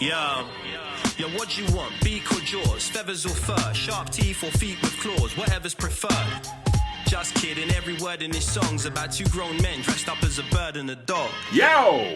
Yo, what do you want? Beak or jaws? Feathers or fur? Sharp teeth or feet with claws? Whatever's preferred. Just kidding, every word in this song's about two grown men dressed up as a bird and a dog. Yo!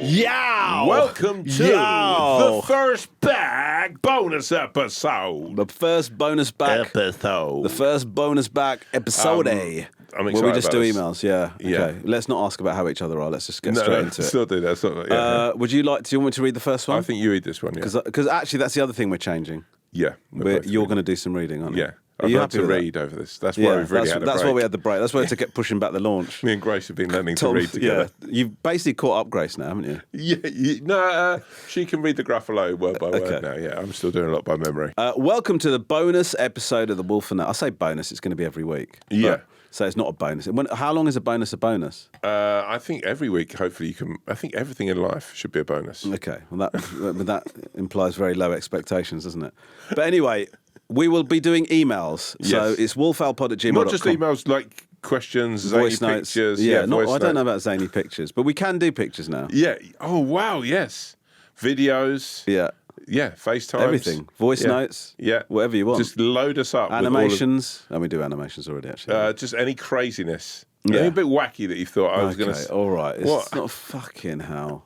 Welcome to the first back bonus episode. The first bonus back episode. The first bonus back episode. I'm excited where we just about do this. emails, yeah. Okay. Let's not ask about how each other are. Let's just get straight into it. Still do that. Sort of, yeah. Would you like? Do you want me to read the first one? I think you read this one, yeah. Because actually, that's the other thing we're changing. Yeah. You're going to do some reading, aren't you? Yeah. Are I'd you like happy to with that? read over this. That's why we've really had a break. That's why we had the break. That's why we had to get pushing back the launch. Me and Grace have been learning to read together. Yeah. You've basically caught up Grace now, haven't you? Yeah. She can read the Gruffalo word by word now. Yeah, I'm still doing a lot by memory. Welcome to the bonus episode of the Wolf and I say bonus, it's going to be every week. Yeah. So it's not a bonus. How long is a bonus a bonus? I think every week, hopefully, you can. I think everything in life should be a bonus. Okay. Well, that implies very low expectations, doesn't it? But anyway, we will be doing emails. Yes. So it's wolfowlpod@gmail.com. Not just emails like questions, voice zany notes. pictures. Yeah, voice I don't know notes. about zany pictures, but we can do pictures now. Yeah. Oh, wow. Yes. Videos. Yeah. Yeah. FaceTime. Everything. Voice notes. Yeah. Whatever you want. Just load us up. Animations. And we do animations already, actually. Just any craziness. Yeah. Anything a bit wacky that you thought I was going to. All right. It's What? not fucking hell.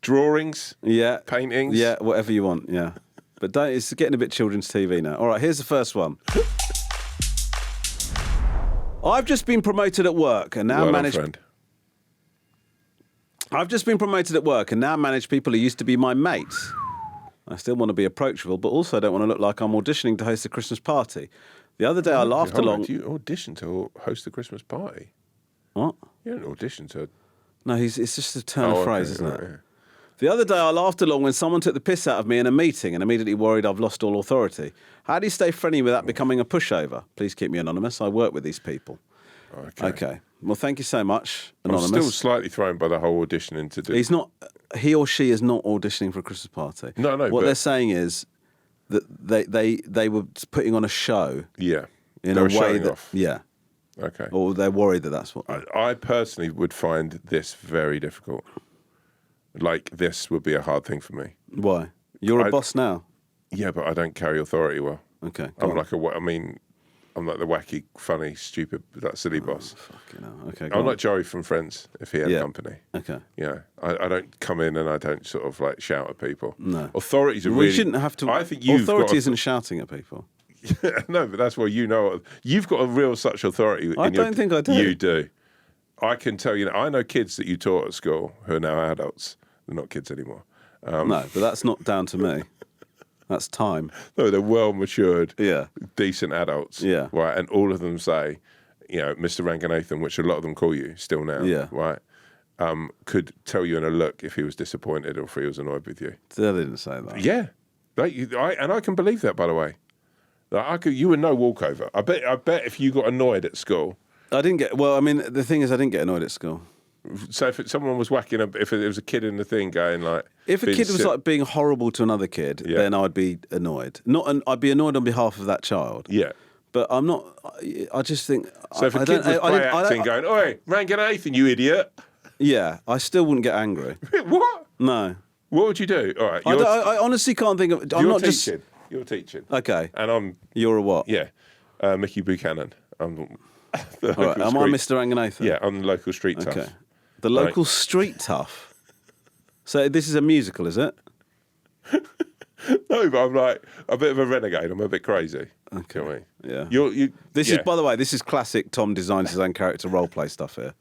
Drawings. Yeah. Paintings. Yeah, whatever you want, yeah. But it's getting a bit children's TV now. All right, here's the first one. I've just been promoted at work and now manage. I've just been promoted at work and now manage people who used to be my mates. I still want to be approachable, but also don't want to look like I'm auditioning to host a Christmas party. The other day I laughed along. Do you audition to host a Christmas party? What? You don't audition to. No, it's just a turn of phrase, isn't it? Yeah. The other day I laughed along when someone took the piss out of me in a meeting and immediately worried I've lost all authority. How do you stay friendly without becoming a pushover? Please keep me anonymous. I work with these people. Okay. Well, thank you so much, anonymous. I'm still slightly thrown by the whole auditioning to do. He's not. He or she is not auditioning for a Christmas party. No. What they're saying is that they were putting on a show. Yeah. In they a were way showing that. off. Yeah. Okay. Or they're worried that that's what. I personally would find this very difficult. Like, this would be a hard thing for me. Why? You're a boss now. Yeah, but I don't carry authority well. Okay. I'm like I'm like the wacky, funny, stupid, that silly boss. Fucking hell. Okay. I'm like Joey from Friends if he had company. Okay. Yeah, I don't come in and I don't sort of like shout at people. No. Authorities are We really. shouldn't have to. I think you've authority got isn't shouting at people. No, but that's why you know. You've got a real such authority. I don't think I do. You do. I can tell you. I know kids that you taught at school who are now adults. They're not kids anymore. No, but that's not down to me. That's time. No, they're well matured, Yeah. decent adults. Yeah. Right, and all of them say, Mr Ranganathan, which a lot of them call you still now. Yeah. Right. Could tell you in a look if he was disappointed or if he was annoyed with you. They didn't say that. Yeah. I can believe that, by the way. Like, you were no walkover. I bet if you got annoyed at school. I didn't get. Well, I mean, the thing is, I didn't get annoyed at school. So if someone was whacking up, if it was a kid in the thing going like, If a kid was like being horrible to another kid, then I'd be annoyed. I'd be annoyed on behalf of that child. Yeah. But I'm not. I just think. So if a kid was play acting going, "Oi, Ranganathan, you idiot!" Yeah, I still wouldn't get angry. What? No. What would you do? All right. I honestly can't think of. I'm not teaching. just. You're teaching. Okay. And I'm. You're a what? Yeah. Mickey Buchanan. I'm. All right. Am I Mr Ranganathan? Yeah, I'm the local street tough. Okay. The local street tough. So this is a musical, is it? No, but I'm like a bit of a renegade. I'm a bit crazy. Okay. You know what I mean? Yeah. This is, by the way, this is classic Tom designs his own character role play stuff here.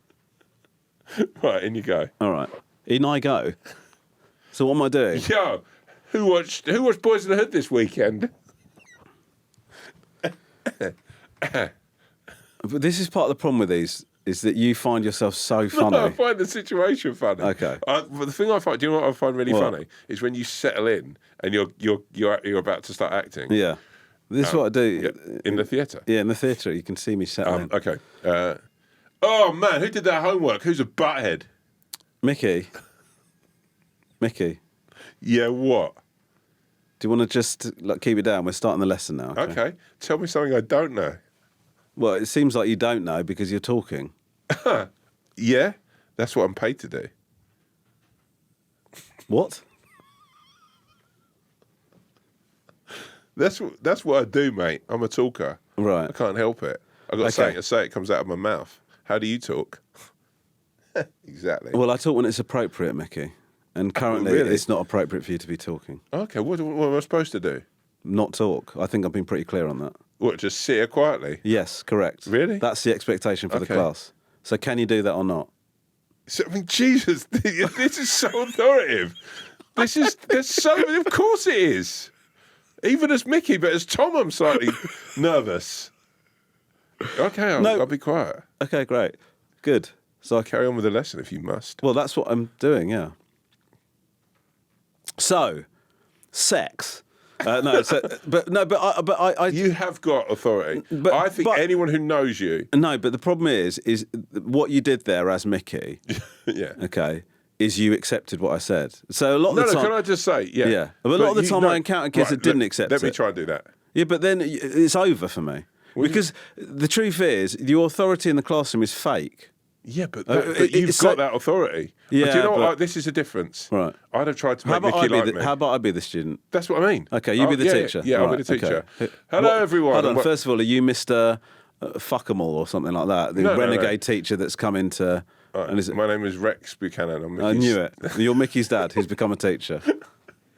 Right, in you go. All right. In I go. So what am I doing? Yo, who watched Boys in the Hood this weekend? But this is part of the problem with these, is that you find yourself so funny. No, I find the situation funny. Okay. But the thing I find, do you know what I find really funny? Is when you settle in and you're about to start acting. Yeah. This is what I do. Yeah, in the theatre. Yeah, in the theatre. You can see me settling. Okay. Oh, man, who did that homework? Who's a butthead? Mickey. Yeah, what? Do you want to just keep it down? We're starting the lesson now. Okay. Tell me something I don't know. Well, it seems like you don't know because you're talking. Yeah, that's what I'm paid to do. What? That's what I do, mate. I'm a talker. Right. I can't help it. I've got something to say. It comes out of my mouth. How do you talk? Exactly. Well, I talk when it's appropriate, Mickey. And currently, really? it's not appropriate for you to be talking. Okay, what am I supposed to do? Not talk. I think I've been pretty clear on that. What, just sit here quietly? Yes, correct. Really? That's the expectation for the class. So can you do that or not? So, I mean, Jesus, this is so authoritative. Of course it is. Even as Mickey, but as Tom, I'm slightly nervous. Okay, I'll be quiet. Okay, great. Good. So I Carry on with the lesson if you must. Well, that's what I'm doing, yeah. So, sex. But I. You have got authority. But I think anyone who knows you. No, but the problem is what you did there as Mickey. Yeah. Okay. Is you accepted what I said. So a lot of the time. Can I just say, yeah. Yeah. But a lot of the time I encounter kids that didn't accept it. Let me try and do that. Yeah, but then it's over for me. Because the truth is, the authority in the classroom is fake. Yeah, but you've got that authority. Yeah, but do you know what? This is a difference. Right. I'd have tried to make Mickey like me. How about I be the student? That's what I mean. Okay, you be the teacher. Yeah, I'll be the teacher. Okay. Hello, everyone. Hold on. First of all, are you Mr. Fuck'em all or something like that? The renegade teacher that's come into... Right. And my name is Rex Buchanan. I knew it. You're Mickey's dad who's become a teacher.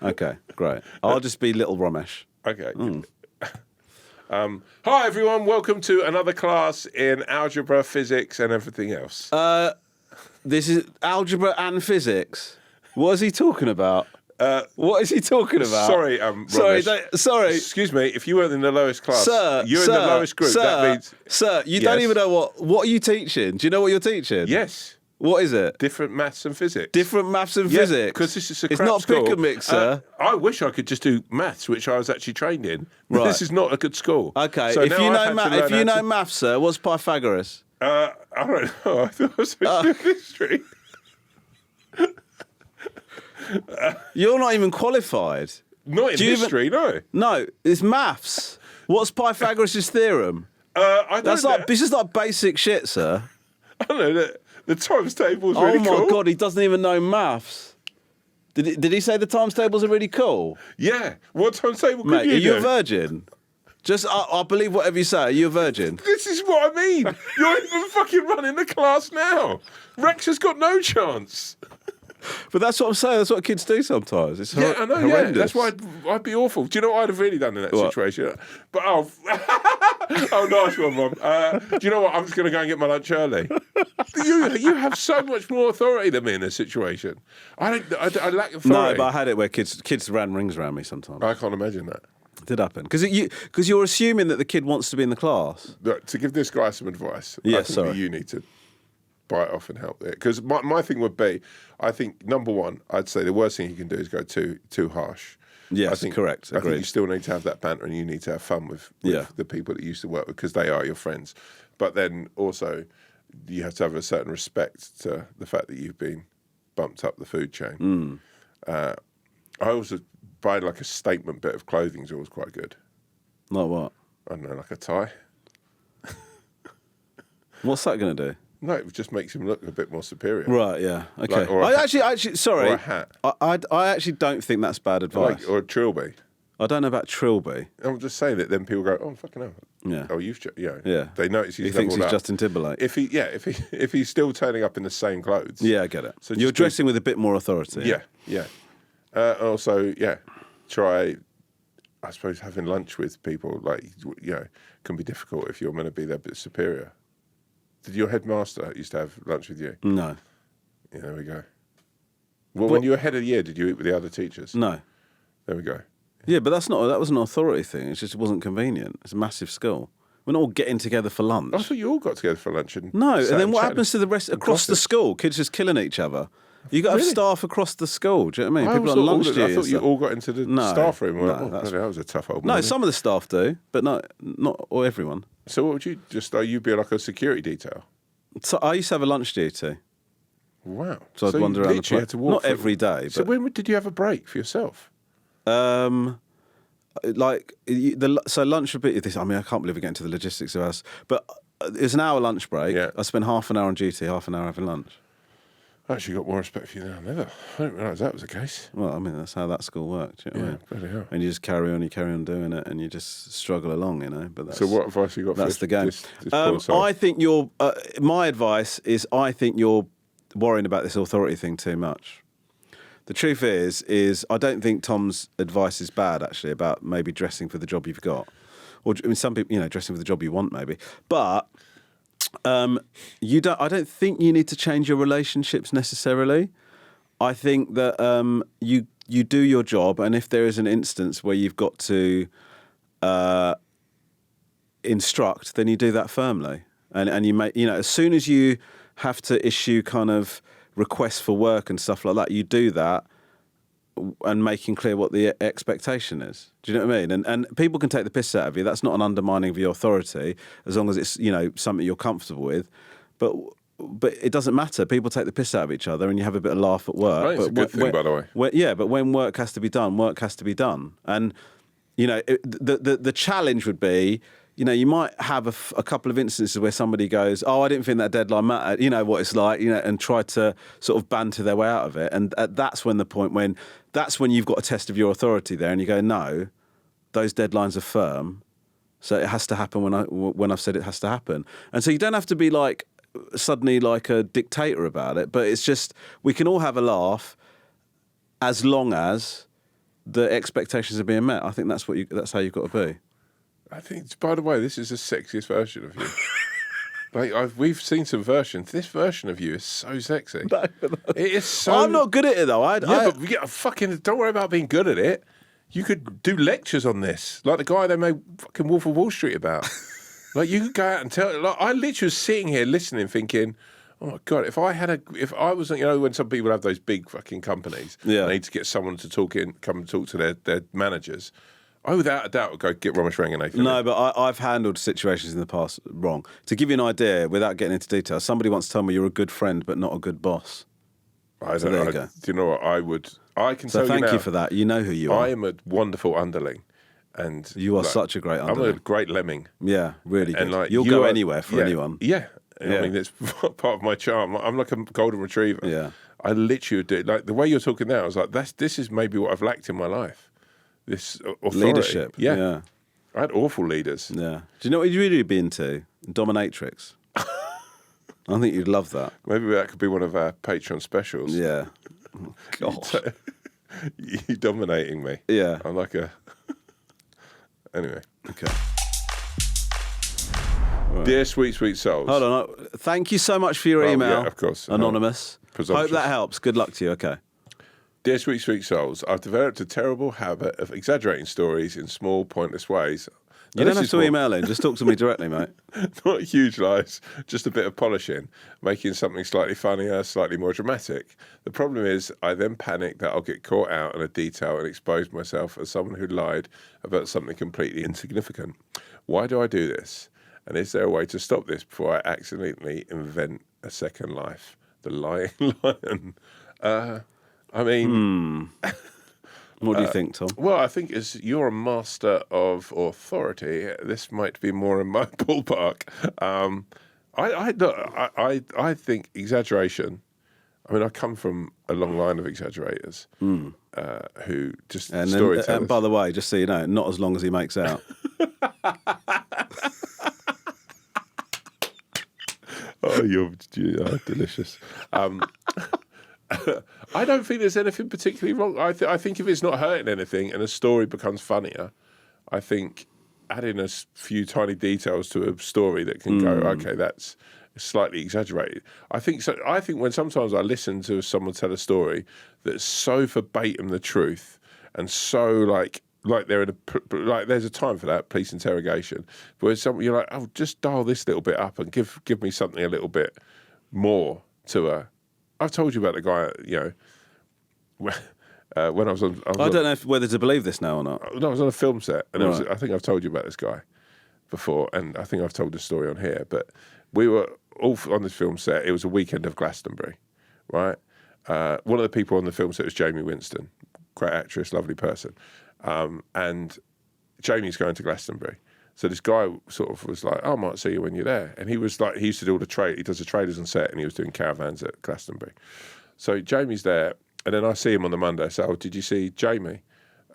Okay, great. I'll just be little Romesh. Okay. Hi, everyone. Welcome to another class in algebra, physics, and everything else. This is algebra and physics. What is he talking about? What is he talking about? Sorry, Romesh. Sorry. Excuse me. If you weren't in the lowest class, you're in the lowest group. That means, you don't even know what are you teaching? Do you know what you're teaching? Yes. What is it? Different maths and physics. Different maths and physics. Because this is a It's crap not school. pick a mixer. I wish I could just do maths, which I was actually trained in. Right. This is not a good school. Okay. So if now you I've had to know learn how to- maths, sir, what's Pythagoras? I don't know. I thought I was supposed to do history. You're not even qualified. Not in history, no. No, it's maths. What's Pythagoras' theorem? I don't know. This is like basic shit, sir. I don't know. The times table's really cool. Oh my God, he doesn't even know maths. Did he say the times tables are really cool? Yeah. What times table could Mate, you are you do? a virgin? Just, I believe whatever you say. Are you a virgin? This is what I mean. You're even fucking running the class now. Rex has got no chance. But that's what I'm saying. That's what kids do sometimes. It's I know. horrendous. Yeah, that's why I'd be awful. Do you know what I'd have really done in that situation? But oh, nice one, Mum. Do you know what? I'm just going to go and get my lunch early. You have so much more authority than me in this situation. I lack authority. No, but I had it where kids ran rings around me sometimes. I can't imagine that. It did happen because you're assuming that the kid wants to be in the class. Look, to give this guy some advice, Yeah, I think that you need to bite off and help it. Because my thing would be, I think number one, I'd say the worst thing you can do is go too harsh. Yes, I think, correct. I Agreed. think you still need to have that banter and you need to have fun with the people that you used to work with because they are your friends. But then also, you have to have a certain respect to the fact that you've been bumped up the food chain. I also buy like a statement bit of clothing is always quite good. Like what? I don't know, like a tie. What's that going to do? No, it just makes him look a bit more superior. Right, yeah. Okay. Like, actually, sorry. Or a hat. I actually don't think that's bad advice. Or a trilby. I don't know about trilby. I'm just saying that then people go, oh, fucking hell. Yeah. Oh, Yeah. They notice he's He thinks leveled he's up. Justin Timberlake. If he's still turning up in the same clothes. Yeah, I get it. So You're just do- dressing with a bit more authority. Yeah. Also, try, I suppose, having lunch with people, can be difficult if you're going to be their bit superior. Did your headmaster used to have lunch with you? No. Yeah, there we go. Well, when you were head of the year, did you eat with the other teachers? No. There we go. Yeah, but that was an authority thing. It wasn't convenient. It's a massive school. We're not all getting together for lunch. I thought you all got together for lunch. And No, sat and then what chatted happens to the rest across the gossiped. school? Kids just killing each other. You got to have Really? staff across the school. Do you know what I mean? I People always on thought lunch duty. I and thought you stuff. all got into the No, staff room. And no, went, that's- that was a tough old No, morning. some of the staff do, but not or everyone. So what would you you'd be like a security detail? So I used to have a lunch duty. Wow. So I'd you wander around the literally place. had to walk Not through- every day, So but when did you have a break for yourself? so lunch would be this. I mean, I can't believe we're getting to the logistics of us, but it's an hour lunch break. Yeah. I spend half an hour on duty, half an hour having lunch. I actually got more respect for you now than ever. I didn't realise that was the case. Well, I mean, that's how that school worked. You know what I mean? Bloody hell. And you just carry on doing it, and you just struggle along, you know. But that's, So what advice you got for that's the game. this poor soul? I think my advice is I think you're worrying about this authority thing too much. The truth is I don't think Tom's advice is bad, actually, about maybe dressing for the job you've got. Or, I mean, some people, you know, dressing for the job you want, maybe. But I don't think you need to change your relationships necessarily. I think that you do your job, and if there is an instance where you've got to instruct, then you do that firmly. And you make, you know, as soon as you have to issue kind of requests for work and stuff like that, you do that and making clear what the expectation is. Do you know what I mean? And people can take the piss out of you. That's not an undermining of your authority, as long as it's, you know, something you're comfortable with. But it doesn't matter. People take the piss out of each other, and you have a bit of laugh at work. Right, it's a good thing, by the way. But when work has to be done, work has to be done. And, you know, the challenge would be, you know, you might have a couple of instances where somebody goes, "Oh, I didn't think that deadline mattered." You know what it's like, you know, and try to sort of banter their way out of it. And that's when you've got a test of your authority there, and you go, "No, those deadlines are firm, so it has to happen when I've said it has to happen." And so you don't have to be like suddenly like a dictator about it, but it's just we can all have a laugh as long as the expectations are being met. I think that's how you've got to be. I think, by the way, this is the sexiest version of you. Like we've seen some versions. This version of you is so sexy. No. It is so. I'm not good at it though. But don't worry about being good at it. You could do lectures on this, like the guy they made fucking Wolf of Wall Street about. Like you could go out and tell. Like I literally was sitting here listening, thinking, "Oh my god, if I was, you know, when some people have those big fucking companies, they need to get someone to come and talk to their managers." I, without a doubt, would go get Romesh Ranganathan. No, but I've handled situations in the past wrong. To give you an idea, without getting into detail, somebody once told me you're a good friend but not a good boss. There you go. Do you know what I would? I can tell you now. So thank you for that. You know who you are. I am a wonderful underling, and you are such a great underling. I'm a great lemming. Yeah, really good. And like you'll go anywhere for anyone. Yeah. I mean, that's part of my charm. I'm like a golden retriever. Yeah. I literally would do it. Like the way you're talking now, I was like, this is maybe what I've lacked in my life. This authority. Leadership. Yeah. I had awful leaders. Yeah. Do you know what you'd really be into? Dominatrix. I think you'd love that. Maybe that could be one of our Patreon specials. Yeah. Oh, God. You dominating me. Yeah. I'm like a... Anyway. Okay. Right. Dear sweet, sweet souls. Hold on. Thank you so much for your email. Yeah, of course. Anonymous. Hope that helps. Good luck to you. Okay. Dear sweet, sweet souls, I've developed a terrible habit of exaggerating stories in small, pointless ways. You don't have to email in. Just talk to me directly, mate. Not huge lies, just a bit of polishing, making something slightly funnier, slightly more dramatic. The problem is I then panic that I'll get caught out on a detail and expose myself as someone who lied about something completely insignificant. Why do I do this? And is there a way to stop this before I accidentally invent a second life? The lying lion. I mean... What do you think, Tom? Well, I think as you're a master of authority, this might be more in my ballpark. I think exaggeration. I mean, I come from a long line of exaggerators who just storytellers. And by the way, just so you know, not as long as he makes out. Oh, you're delicious. I don't think there's anything particularly wrong. I think if it's not hurting anything and a story becomes funnier, I think adding a few tiny details to a story that can go, okay, that's slightly exaggerated. I think so. I think when sometimes I listen to someone tell a story that's so verbatim the truth and so like they're in there's a time for that police interrogation, where you're like, oh, just dial this little bit up and give me something a little bit more to a. I've told you about the guy, you know, when I was on... I don't know whether to believe this now or not. No, I was on a film set, and I think I've told you about this guy before, and I think I've told this story on here, but we were all on this film set. It was a weekend of Glastonbury, right? One of the people on the film set was Jaime Winstone, great actress, lovely person. And Jamie's going to Glastonbury. So this guy sort of was like, I might see you when you're there. And he was like, he used to do all the trade. He does the traders on set, and he was doing caravans at Glastonbury. So Jamie's there, and then I see him on the Monday. I say, oh, did you see Jamie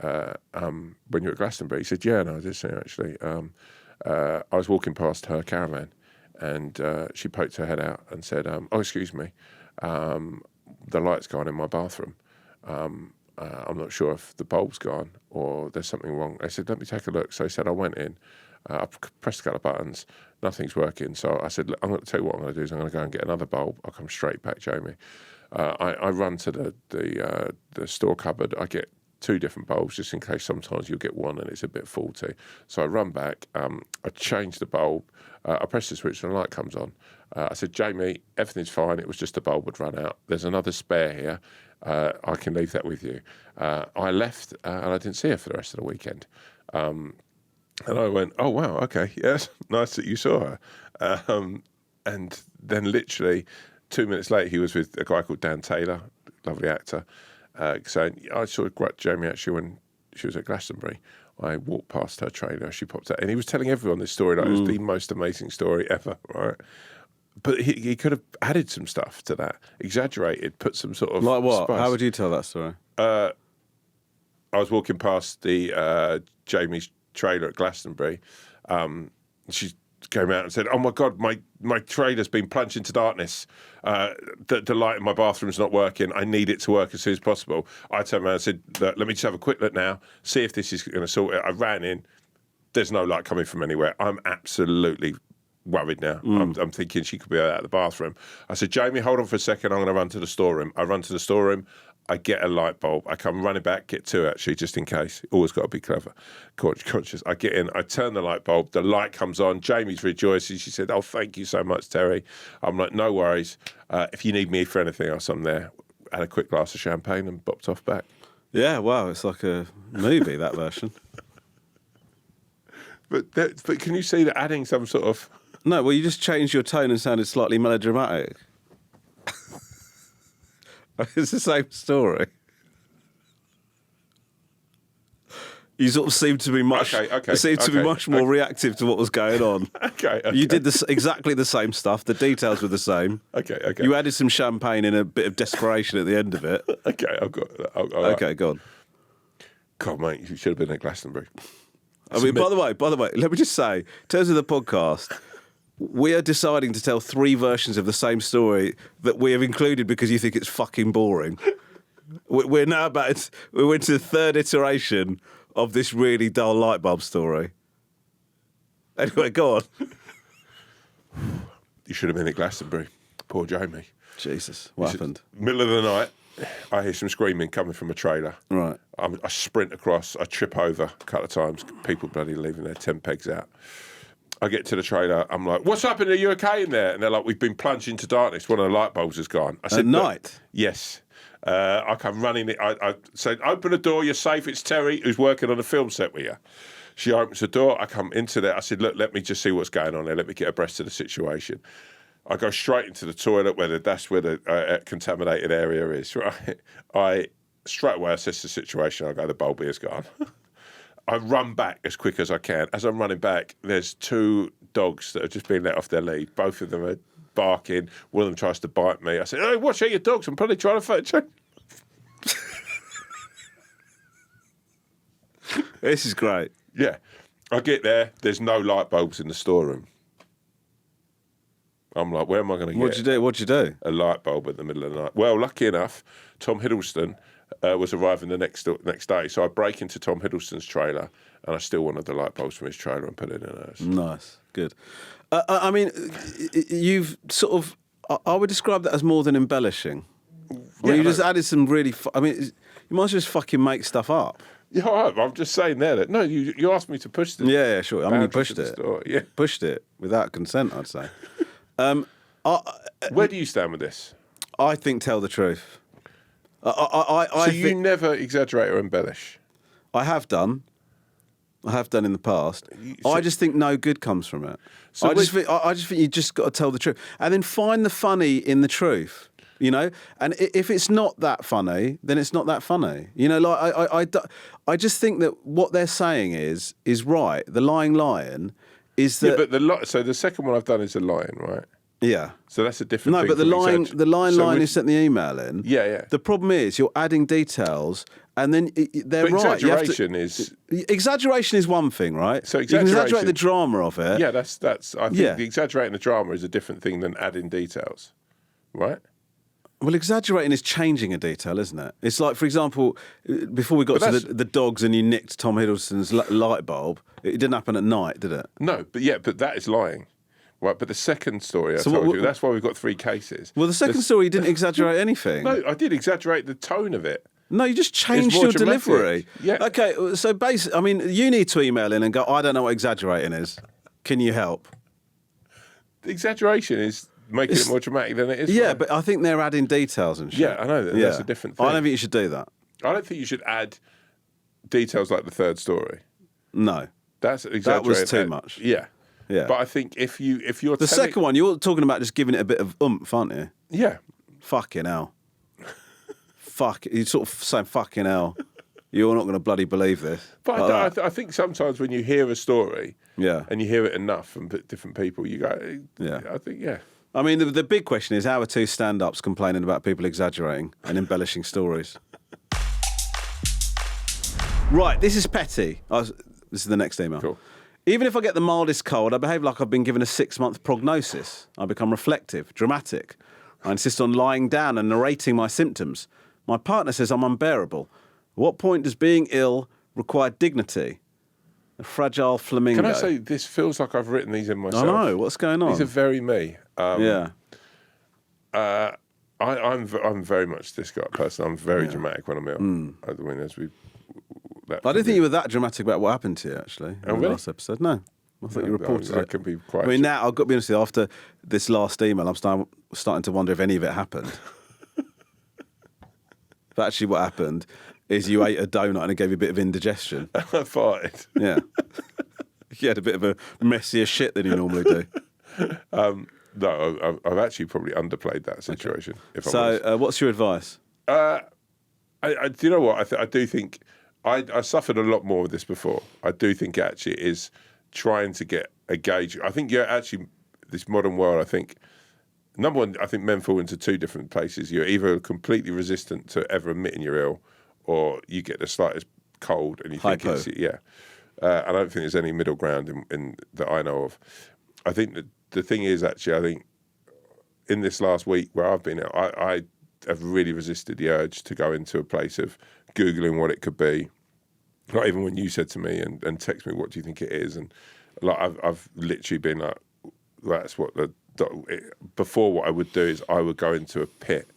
when you were at Glastonbury? He said, yeah, no, I did see her, actually. I was walking past her caravan, and she poked her head out and said, oh, excuse me, the light's gone in my bathroom. I'm not sure if the bulb's gone or there's something wrong. I said, let me take a look. So he said, I went in, I pressed a couple of buttons, nothing's working. So I said, I'm going to tell you what I'm going to do is I'm going to go and get another bulb. I'll come straight back, Jamie. I run to the store cupboard. I get 2 different bulbs just in case sometimes you'll get one and it's a bit faulty. So I run back, I change the bulb, I press the switch and the light comes on. I said, Jamie, everything's fine. It was just the bulb would run out. There's another spare here. I can leave that with you. I left and I didn't see her for the rest of the weekend. And I went, oh, wow, okay, yes, nice that you saw her. And then literally 2 minutes later, he was with a guy called Dan Taylor, lovely actor, saying, I saw Jamie actually when she was at Glastonbury. I walked past her trailer, she popped out. And he was telling everyone this story, like it was the most amazing story ever, right? But he could have added some stuff to that, exaggerated, put some sort of like what? spice. How would you tell that story? I was walking past the Jamie's trailer at Glastonbury. She came out and said, "Oh my God, my trailer's been plunged into darkness. The light in my bathroom's not working. I need it to work as soon as possible." I turned around and said, "Let me just have a quick look now, see if this is going to sort it." I ran in. There's no light coming from anywhere. I'm absolutely worried now. I'm thinking she could be out of the bathroom. I said, Jamie, hold on for a second. I'm going to run to the storeroom. I run to the storeroom. I get a light bulb. I come running back, get 2 actually, just in case. Always got to be clever, conscious. I get in, I turn the light bulb. The light comes on. Jamie's rejoicing. She said, oh, thank you so much, Terry. I'm like, no worries. If you need me for anything else, I'm there. Had a quick glass of champagne and bopped off back. Yeah, wow, it's like a movie, that version. But can you see that adding some sort of... No, well, you just changed your tone and sounded slightly melodramatic. It's the same story. You sort of seemed to be much, be much more reactive to what was going on. Okay. You did exactly the same stuff. The details were the same. Okay. You added some champagne in a bit of desperation at the end of it. Okay, I've got that. Okay, go on. God, mate, you should have been at Glastonbury. I mean, by the way, let me just say, in terms of the podcast, we are deciding to tell 3 versions of the same story that we have included because you think it's fucking boring. We're now we went to the 3rd iteration of this really dull light bulb story. Anyway, go on. You should have been at Glastonbury. Poor Jamie. Jesus, what happened? Middle of the night, I hear some screaming coming from a trailer. Right. I sprint across, I trip over a couple of times, people bloody leaving their 10 pegs out. I get to the trailer, I'm like, what's happened? Are you okay in there? And they're like, we've been plunged into darkness. One of the light bulbs has gone. I said, at night? Yes. I come running. I said, open the door, you're safe. It's Terry, who's working on a film set with you. She opens the door. I come into there. I said, look, let me just see what's going on there. Let me get abreast of the situation. I go straight into the toilet that's where the contaminated area is, right? Straight away assess the situation. I go, the bulb is gone. I run back as quick as I can. As I'm running back, there's 2 dogs that have just been let off their lead. Both of them are barking. One of them tries to bite me. I said, hey, watch out your dogs. I'm probably trying to fetch you. This is great. Yeah. I get there. There's no light bulbs in the storeroom. I'm like, where am I going to get What'd you do? a light bulb in the middle of the night? Well, lucky enough, Tom Hiddleston was arriving the next day. So I break into Tom Hiddleston's trailer and I steal one of the light bulbs from his trailer and put it in hers. Nice. Good. I mean, you've sort of... I would describe that as more than embellishing. Yeah, you just added some really... I mean, you might as well just fucking make stuff up. Yeah, I'm just saying there that... No, you asked me to push this. Yeah, sure. I mean, you pushed it. Yeah. Pushed it without consent, I'd say. Where do you stand with this? I think tell the truth. You never exaggerate or embellish? I have done. I have done in the past. I just think no good comes from it. I just think you just got to tell the truth. And then find the funny in the truth. You know, and if it's not that funny, then it's not that funny. You know, like I just think that what they're saying is right. The lying lion is that. Yeah, but so the second one I've done is a lion, right? Yeah. So that's a different thing. No, but the lying lion who sent the email in. Yeah, yeah. The problem is you're adding details, and then they're but right. Exaggeration is one thing, right? So you can exaggerate the drama of it. Yeah, that's. I think the exaggerating the drama is a different thing than adding details, right? Well, exaggerating is changing a detail, isn't it? It's like, for example, before we got to the dogs and you nicked Tom Hiddleston's light bulb, it didn't happen at night, did it? No, but that is lying. Right, but the second story I told you, that's why we've got 3 cases. Well, the second story, you didn't exaggerate anything. No, I did exaggerate the tone of it. No, you just changed your delivery. Yeah. Okay, so basically, I mean, you need to email in and go, I don't know what exaggerating is. Can you help? The exaggeration is making it more dramatic than it is. Yeah, but I think they're adding details and shit. Yeah, I know. That's a different thing. I don't think you should do that. I don't think you should add details like the third story. No. That's exaggerating. That was too much. Yeah. Yeah. But I think if you're the second one, you're talking about just giving it a bit of oomph, aren't you? Yeah. Fucking hell. You're sort of saying fucking hell. You're not going to bloody believe this. But I think sometimes when you hear a story, and you hear it enough from different people, you go, I think, I mean, the big question is, how are 2 stand-ups complaining about people exaggerating and embellishing stories? Right, this is petty. This is the next email. Cool. Even if I get the mildest cold, I behave like I've been given a 6-month prognosis. I become reflective, dramatic. I insist on lying down and narrating my symptoms. My partner says I'm unbearable. At what point does being ill require dignity? A fragile flamingo. Can I say, this feels like I've written these in myself. I know, what's going on? These are very me. Yeah. I'm very much this guy person. I'm very dramatic when I'm ill. I mean, I didn't think you were that dramatic about what happened to you, actually, in the last episode. No. I thought you reported I it. can be quite... I mean, now, I've got to be honest with you, after this last email, I'm starting to wonder if any of it happened. But actually what happened is you ate a donut and it gave you a bit of indigestion. I farted. Yeah. You had a bit of a messier shit than you normally do. No, I've actually probably underplayed that situation. Okay. What's your advice? Do you know what? I do think... I suffered a lot more with this before. I do think actually it is trying to get a gauge. I think you're actually, this modern world, I think, number one, I think men fall into 2 different places. You're either completely resistant to ever admitting you're ill, or you get the slightest cold and you think it's, I don't think there's any middle ground in that I know of. I think that the thing is actually, I think in this last week where I've been ill, I have really resisted the urge to go into a place of Googling what it could be. Not even when you said to me and text me, what do you think it is? And like I've literally been like, that's what before what I would do is I would go into a pit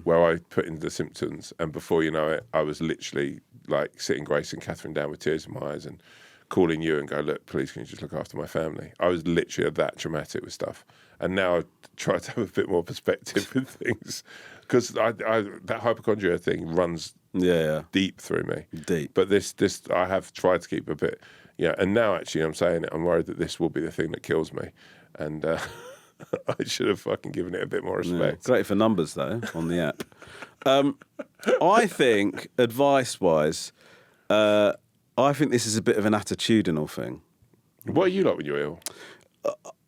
where I put in the symptoms, and before you know it, I was literally like sitting Grace and Catherine down with tears in my eyes and calling you and go, look, please, can you just look after my family? I was literally that dramatic with stuff. And now I try to have a bit more perspective with things, because that hypochondria thing runs deep through me. Deep. But this I have tried to keep a bit, and now actually I'm saying it, I'm worried that this will be the thing that kills me. And I should have fucking given it a bit more respect. Yeah. Great for numbers, though, on the app. I think, advice-wise, I think this is a bit of an attitudinal thing. What are you like when you're ill?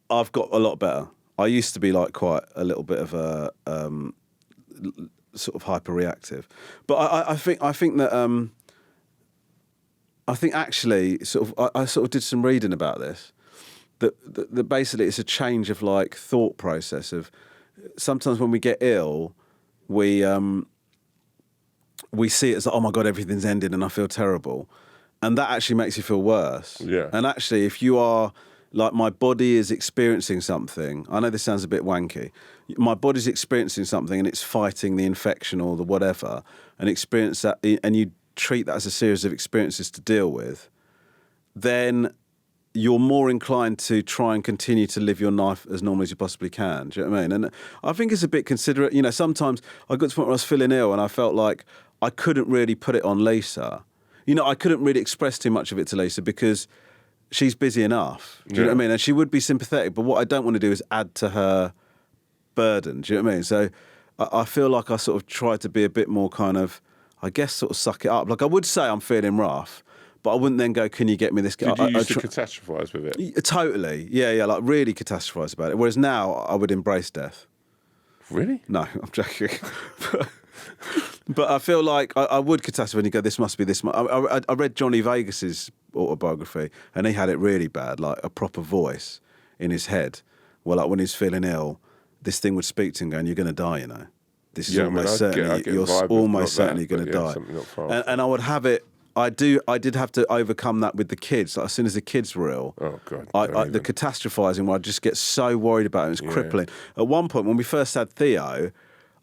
I've got a lot better. I used to be like quite a little bit of a sort of hyper-reactive, but I think that I think actually I sort of did some reading about this. That basically it's a change of like thought process of sometimes when we get ill, we see it as like, oh my God, everything's ended and I feel terrible, and that actually makes you feel worse. Yeah. And actually, if you are like, my body is experiencing something. I know this sounds a bit wanky. My body's experiencing something and it's fighting the infection or the whatever, and experience that, and you treat that as a series of experiences to deal with, then you're more inclined to try and continue to live your life as normal as you possibly can. Do you know what I mean? And I think it's a bit considerate. Sometimes I got to the point where I was feeling ill and I felt like I couldn't really put it on Lisa. I couldn't really express too much of it to Lisa because she's busy enough. Do you know what I mean? And she would be sympathetic, but what I don't want to do is add to her burden. Do you know what I mean? So I feel like I sort of try to be a bit more kind of, I guess, sort of suck it up. Like I would say I'm feeling rough, but I wouldn't then go, can you get me this? Did you used to catastrophise with it? Totally. Yeah, like really catastrophise about it. Whereas now I would embrace death. Really? No, I'm joking. But I feel like I would catastrophise and you go, this must be this. I read Johnny Vegas's autobiography and he had it really bad, like a proper voice in his head. Well, like when he's feeling ill, this thing would speak to him going, you're going to die, you know. This is almost certainly, you're almost certainly going to die. And I would have it, I did have to overcome that with the kids. Like, as soon as the kids were ill, the catastrophising where I just get so worried about it, it was crippling. At one point, when we first had Theo,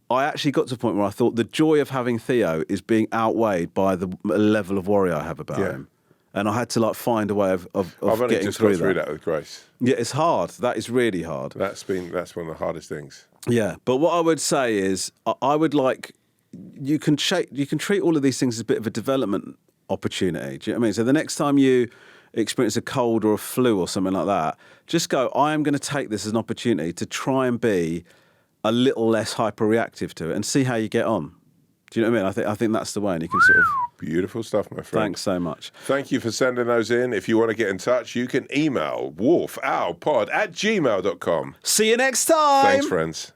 I actually got to a point where I thought the joy of having Theo is being outweighed by the level of worry I have about him. And I had to like find a way of I've only getting just through got through that with Grace. Yeah, it's hard. That is really hard. That's one of the hardest things. Yeah, but what I would say is I would like you can treat all of these things as a bit of a development opportunity. Do you know what I mean? So the next time you experience a cold or a flu or something like that, just go, I am going to take this as an opportunity to try and be a little less hyper-reactive to it and see how you get on. Do you know what I mean? I think that's the way, and you can sort of... Beautiful stuff, my friend. Thanks so much. Thank you for sending those in. If you want to get in touch, you can email wolfowlpod@gmail.com. See you next time. Thanks, friends.